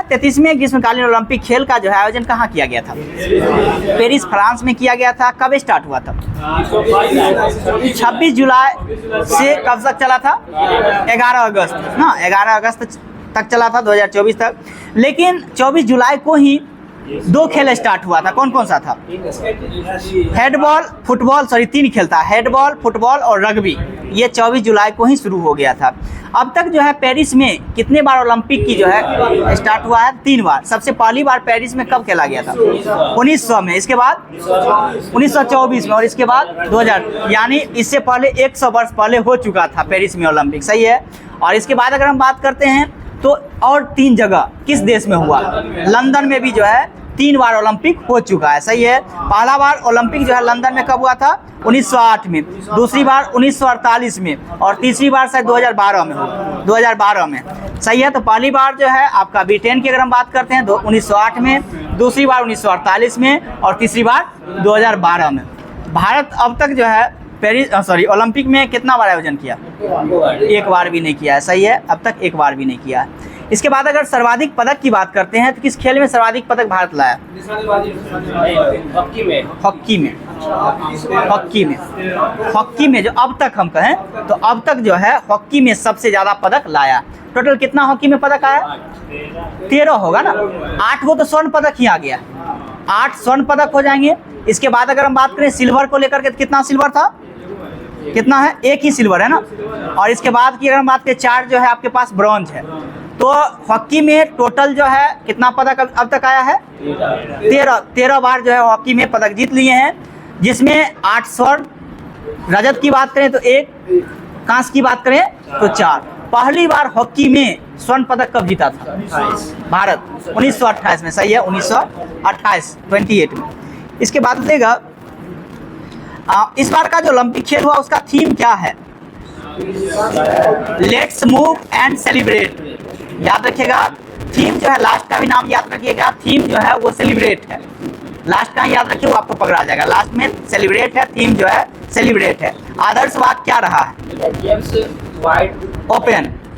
33वें ग्रीष्मकालीन ओलंपिक खेल का जो है आयोजन कहाँ किया गया था? पेरिस फ्रांस में किया गया था। कब स्टार्ट हुआ था? 26 जुलाई से कब तक चला था? 11 अगस्त ना, 11 अगस्त तक चला था 2024 तक। लेकिन 24 जुलाई को ही 2 खेल स्टार्ट हुआ था। कौन कौन सा था? हेडबॉल, फुटबॉल, सॉरी 3 खेल था, हेडबॉल, फुटबॉल और रग्बी। ये 24 जुलाई को ही शुरू हो गया था। अब तक जो है पेरिस में कितने बार ओलंपिक की जो है स्टार्ट हुआ है? 3 बार। सबसे पहली बार पेरिस में कब खेला गया था? 1900 में, इसके बाद 1924 में और इसके बाद 2000, यानी इससे पहले 100 वर्ष पहले हो चुका था पेरिस में ओलंपिक। सही है। और इसके बाद अगर हम बात करते हैं तो और 3 जगह किस देश में हुआ? लंदन में भी जो है 3 बार ओलंपिक हो चुका है। सही है। पहला बार ओलंपिक जो है लंदन में कब हुआ था? 1908 में, दूसरी बार 1948 में और तीसरी बार शायद 2012 में हुआ, 2012 में। सही है। तो पहली बार जो है आपका ब्रिटेन की अगर हम बात करते हैं 1908 में, दूसरी बार 1948 में और तीसरी बार 2012 में। भारत अब तक जो है ओलंपिक में कितना बार आयोजन किया? 1 बार भी नहीं किया है। सही है। अब तक 1 बार भी नहीं किया है। इसके बाद अगर सर्वाधिक पदक की बात करते हैं तो किस खेल में सर्वाधिक पदक भारत लाया? हॉकी में जो अब तक हम कहें तो अब तक जो है हॉकी में सबसे ज़्यादा पदक लाया। टोटल कितना हॉकी में पदक आया? 13 होगा ना। 8 वो तो स्वर्ण पदक ही आ गया, 8 स्वर्ण पदक हो जाएंगे। इसके बाद अगर हम बात करें सिल्वर को लेकर के, कितना सिल्वर था? कितना है? 1 ही सिल्वर है ना। और इसके बाद की अगर हम बात करें 4 जो है आपके पास ब्रॉन्ज है। तो हॉकी में टोटल जो है कितना पदक अब तक आया है? 13 बार जो है हॉकी में पदक जीत लिए हैं, जिसमें 8 स्वर्ण, रजत की बात करें तो 1, कांस्य की बात करें तो 4। पहली बार हॉकी में स्वर्ण पदक कब जीता था भारत? 1928 में। सही है। 1928 में। इसके बाद देगा इस बार का जो ओलंपिक खेल हुआ उसका थीम क्या है? Let's move and celebrate. याद रखिएगा, थीम जो है, लास्ट का भी नाम याद रखिएगा, थीम जो है वो सेलिब्रेट है। लास्ट का याद रखिए, वो आपको पकड़ा जाएगा। लास्ट में सेलिब्रेट है, थीम जो है सेलिब्रेट है। आदर्श वाक्य क्या रहा है?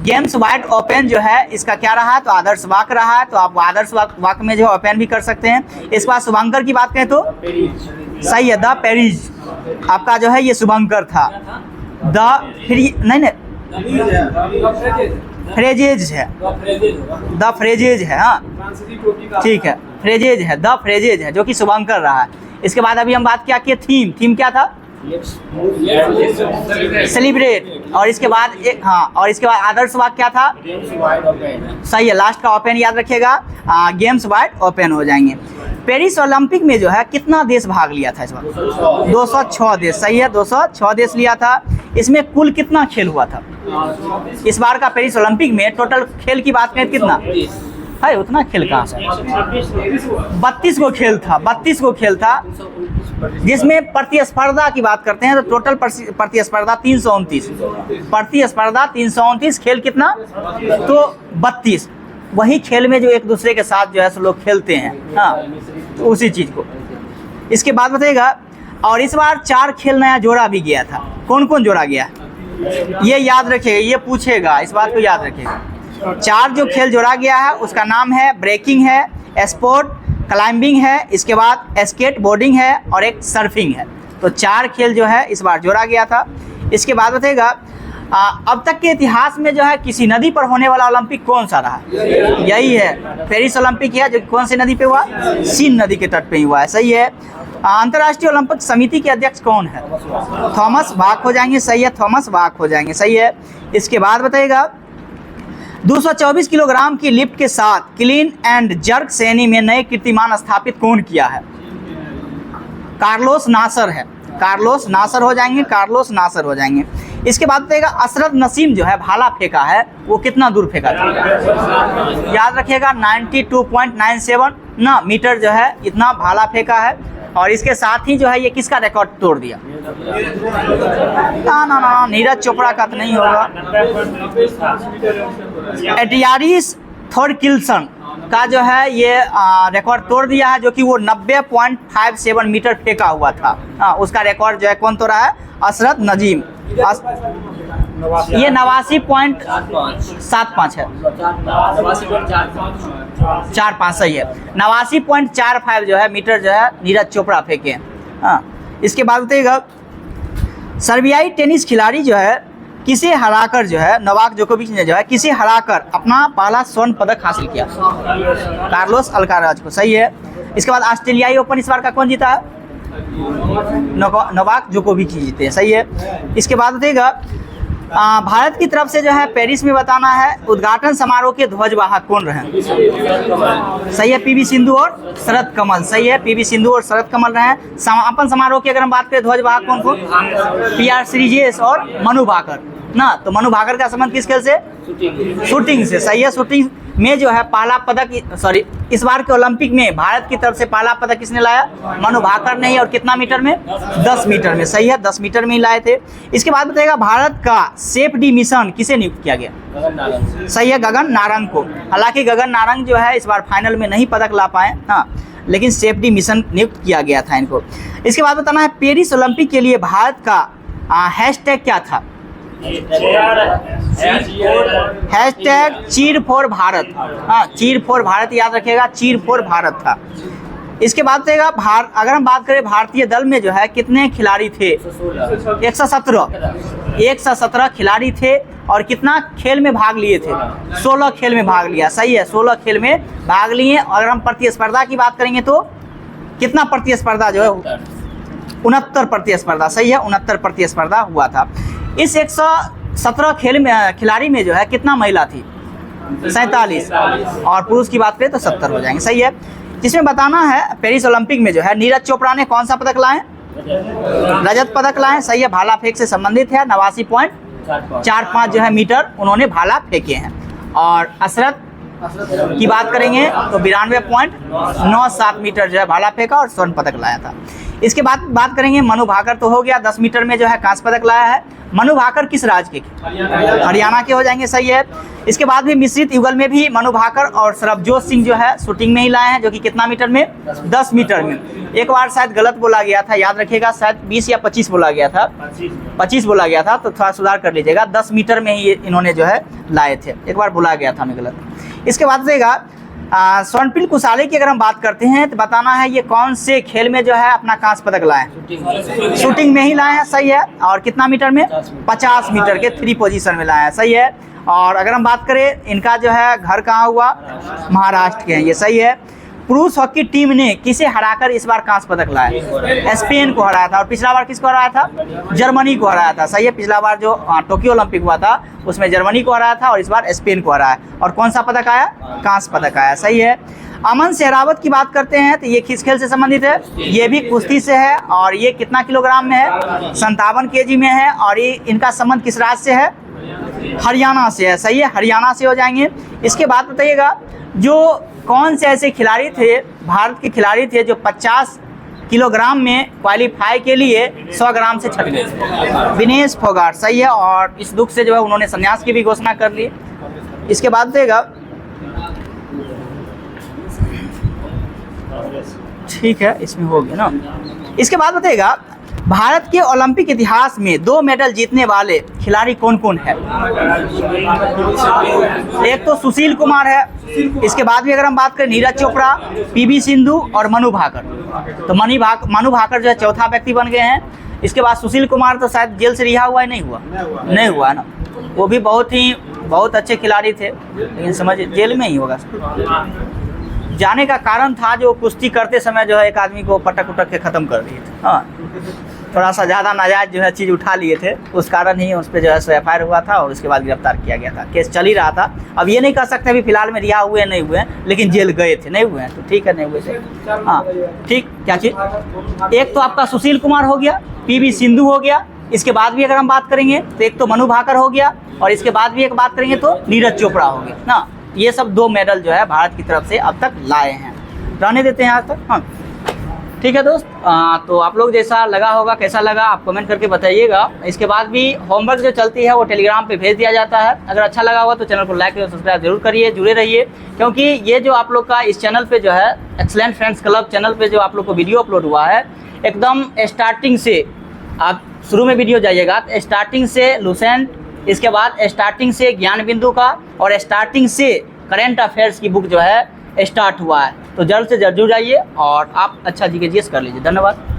गेम्स वाइड ओपन जो है इसका क्या रहा है? तो आदर्श वाक्य रहा है। तो आप आदर्श वाक्य में जो है ओपन भी कर सकते हैं। इसके बाद शुभंकर की बात करें तो सही है, द पेरिज आपका जो है ये शुभंकर था। फ्रेजेज है, द फ्रेजेज है। हाँ ठीक है, फ्रेजेज है, द फ्रेजेज है, जो कि शुभंकर रहा है। इसके बाद अभी हम बात क्या किए? थीम क्या था? सेलिब्रेट। और इसके बाद और इसके बाद आदर्श वाक्य क्या था? सही है, लास्ट का ओपन याद रखिएगा, गेम्स वाइड ओपन हो जाएंगे। पेरिस ओलंपिक में जो है कितना देश भाग लिया था इस बार? 206 देश। सही है, 206 देश लिया था। इसमें कुल कितना खेल हुआ था इस बार का पेरिस ओलंपिक में? टोटल खेल की बात करें कितना है? उतना खेल कहाँ से? 32 को खेल था, 32 को खेल था। जिसमें प्रतिस्पर्धा की बात करते हैं तो टोटल प्रतिस्पर्धा 329, प्रतिस्पर्धा 329, खेल कितना? तो 32। वही खेल में जो एक दूसरे के साथ जो है सो लोग खेलते हैं। हाँ, तो उसी चीज़ को। इसके बाद बताइएगा, और इस बार 4 खेल नया जोड़ा भी गया था। कौन कौन जोड़ा गया? ये याद रखिएगा, ये पूछेगा, इस बात को याद रखिएगा। 4 जो खेल जोड़ा गया है उसका नाम है ब्रेकिंग है, स्पोर्ट क्लाइंबिंग है, इसके बाद स्केट बोर्डिंग है और एक सर्फिंग है। तो 4 खेल जो है इस बार जोड़ा गया था। इसके बाद बताइएगा, अब तक के इतिहास में जो है किसी नदी पर होने वाला ओलंपिक कौन सा रहा? यही है, पेरिस ओलंपिक है, जो कौन सी नदी पे हुआ? सीन नदी के तट पे ही हुआ है। सही है। अंतर्राष्ट्रीय ओलंपिक समिति के अध्यक्ष कौन है? थॉमस बाक हो जाएंगे। सही है, थॉमस बाक हो जाएंगे। सही है। इसके बाद बताइएगा, 224 किलोग्राम की लिफ्ट के साथ क्लीन एंड जर्क श्रेणी में नए कीर्तिमान स्थापित कौन किया है? कार्लोस नासर है, कार्लोस नासर हो जाएंगे, कार्लोस नासर हो जाएंगे। इसके बाद बताइएगा, असरत नसीम जो है भाला फेंका है वो कितना दूर फेंका था? याद रखिएगा, 92.97 ना मीटर जो है इतना भाला फेंका है। और इसके साथ ही जो है ये किसका रिकॉर्ड तोड़ दिया? ना नीरज चोपड़ा का तो नहीं होगा। एटियारिस थोरकिल्सन का जो है ये रिकॉर्ड तोड़ दिया है, जो कि वो 90.57 मीटर फेंका हुआ था। उसका रिकॉर्ड जो है कौन तोड़ा है? असरत नजीम। ये 89.75 है, 45 सही है। 89.45 जो है मीटर जो है नीरज चोपड़ा फेंके हैं। हाँ, इसके बाद बताइएगा सर्बियाई टेनिस खिलाड़ी जो है किसे हराकर जो है नोवाक जोकोविच ने जो है किसे हराकर अपना पहला स्वर्ण पदक हासिल किया? कार्लोस अल्काराज को, सही है। इसके बाद ऑस्ट्रेलियाई ओपन इस बार का कौन जीता है? नोवाक जोकोविच ही जीते हैं, सही है। इसके बाद बताइएगा भारत की तरफ से जो है पेरिस में बताना है उद्घाटन समारोह के ध्वजवाहक कौन रहे? सही है, पीवी सिंधु और शरद कमल, सही है, पीवी सिंधु और शरद कमल रहे। समापन समारोह की अगर हम बात करें ध्वजवाहक कौन कौन? पीआर श्रीजेश और मनु भाकर ना। तो मनु भाकर का संबंध किस खेल से? शूटिंग से, सही है। शूटिंग में जो है पहला पदक, सॉरी इस बार के ओलंपिक में भारत की तरफ से पहला पदक किसने लाया? मनु भाकर ने ही। और कितना मीटर में? 10 मीटर में, सही है, 10 मीटर में ही लाए थे। इसके बाद बताइएगा भारत का सेफडी मिशन किसे नियुक्त किया गया? सही है, गगन नारंग को। हालांकि गगन नारंग जो है इस बार फाइनल में नहीं पदक ला पाए, हाँ, लेकिन सेफडी मिशन नियुक्त किया गया था इनको। इसके बाद बताना है पेरिस ओलंपिक के लिए भारत का हैशटैग क्या था? हैशटैग चीर फॉर भारत। हाँ, चीर फॉर भारत याद रखिएगा, चीर फॉर भारत था। इसके बाद देगा अगर हम बात करें भारतीय दल में जो है कितने खिलाड़ी थे? 117 खिलाड़ी थे। और कितना खेल में भाग लिए थे? 16 खेल में भाग लिया, सही है, 16 खेल में भाग लिए। अगर हम प्रतिस्पर्धा की बात करेंगे तो कितना प्रतिस्पर्धा जो है? 69 प्रतिस्पर्धा, सही है, 69 प्रतिस्पर्धा हुआ था। इस 117 खेल में खिलाड़ी में जो है कितना महिला थी? 47। और पुरुष की बात करें तो 70 हो जाएंगे, सही है। जिसमें बताना है पेरिस ओलंपिक में जो है नीरज चोपड़ा ने कौन सा पदक लाए? रजत पदक लाए, सही है। भाला फेंक से संबंधित है, 89.45 जो है मीटर उन्होंने भाला फेंके हैं। और असरत की बात करेंगे तो 92.97 मीटर जो है भाला फेंका और स्वर्ण पदक लाया था। इसके बाद बात करेंगे मनु भाकर, तो हो गया 10 मीटर में जो है कांस्य पदक लाया है। मनु भाकर किस राज्य के? हरियाणा के हो जाएंगे, सही है। इसके बाद भी मिश्रित युगल में भी मनु भाकर और सरबजोत सिंह जो है शूटिंग में ही लाए हैं, जो कि कितना मीटर में? 10 मीटर में। एक बार शायद गलत बोला गया था, याद रखिएगा, शायद 20 या 25 बोला गया था, 25 बोला गया था, तो थोड़ा सुधार कर लीजिएगा। 10 मीटर में ही इन्होंने जो है लाए थे, एक बार बोला गया था हमें गलत। इसके बाद देगा स्वर्णपिल कुसाले की अगर हम बात करते हैं तो बताना है ये कौन से खेल में जो है अपना कांस्य पदक लाए? शूटिंग में ही लाए हैं, सही है। और कितना मीटर में? 50 मीटर के 3 पोजीशन में लाए हैं, सही है। और अगर हम बात करें इनका जो है घर कहाँ हुआ? महाराष्ट्र के हैं ये, सही है। पुरुष हॉकी टीम ने किसे हराकर इस बार कांस्य पदक लाया? स्पेन को हराया था। और पिछला बार किसको हराया था? जर्मनी को हराया था, सही है। पिछला बार जो टोक्यो ओलंपिक हुआ था उसमें जर्मनी को हराया था और इस बार स्पेन को हराया। और कौन सा पदक आया? कांस्य पदक आया, सही है। अमन सहरावत की बात करते हैं तो ये किस खेल से संबंधित है? ये भी कुश्ती से है। और ये कितना किलोग्राम में है? 57 kg में है। और ये इनका संबंध किस राज्य से है? हरियाणा से है, सही है, हरियाणा से हो जाएंगे। इसके बाद बताइएगा जो कौन से ऐसे खिलाड़ी थे, भारत के खिलाड़ी थे जो 50 किलोग्राम में क्वालिफाई के लिए 100 ग्राम से छट गए? विनेश फोगाट, सही है। और इस दुख से जो है उन्होंने संन्यास की भी घोषणा कर ली। इसके बाद देगा, ठीक है, इसमें हो गया ना। इसके बाद बताइएगा भारत के ओलंपिक इतिहास में 2 मेडल जीतने वाले खिलाड़ी कौन कौन है? एक तो सुशील कुमार है। इसके बाद भी अगर हम बात करें नीरज चोपड़ा, पीवी सिंधु और मनु भाकर, तो मनु भाकर जो है चौथा व्यक्ति बन गए हैं। इसके बाद सुशील कुमार तो शायद जेल से रिहा हुआ है, नहीं हुआ ना। वो भी बहुत अच्छे खिलाड़ी थे, लेकिन समझिए जेल में ही होगा। जाने का कारण था जो कुश्ती करते समय जो है एक आदमी को पटक के ख़त्म कर दिए थे। हाँ, थोड़ा सा ज़्यादा नाजायज़ जो है चीज़ उठा लिए थे, उस कारण ही उस पर जो है FIR हुआ था और उसके बाद गिरफ्तार किया गया था। केस चल ही रहा था। अब ये नहीं कह सकते अभी फिलहाल में रिहा हुए नहीं हुए, लेकिन जेल गए थे, नहीं हुए हैं तो ठीक है, नहीं हुए थे। हाँ ठीक, क्या चीज़? एक तो आपका सुशील कुमार हो गया, पीवी सिंधु हो गया। इसके बाद भी अगर हम बात करेंगे तो एक तो मनु भाकर हो गया, और इसके बाद भी एक बात करेंगे तो नीरज चोपड़ा हो गया ना। ये सब 2 मेडल जो है भारत की तरफ से अब तक लाए हैं। रहने देते हैं आज तक। हाँ ठीक है दोस्त, तो आप लोग जैसा लगा होगा, कैसा लगा आप कमेंट करके बताइएगा। इसके बाद भी होमवर्क जो चलती है वो टेलीग्राम पे भेज दिया जाता है। अगर अच्छा लगा होगा तो चैनल को लाइक और सब्सक्राइब जरूर करिए, जुड़े रहिए, क्योंकि ये जो आप लोग का इस चैनल पे जो है एक्सीलेंट फ्रेंड्स क्लब चैनल पे जो आप लोग को वीडियो अपलोड हुआ है, एकदम स्टार्टिंग से आप शुरू में वीडियो जाइएगा तो स्टार्टिंग से लुसेंट इसके बाद स्टार्टिंग से ज्ञान बिंदु का और स्टार्टिंग से करंट अफेयर्स की बुक जो है स्टार्ट हुआ है। तो जल्द से जल्द जुड़ जाइए और आप अच्छा जीके जीएस कर लीजिए। धन्यवाद।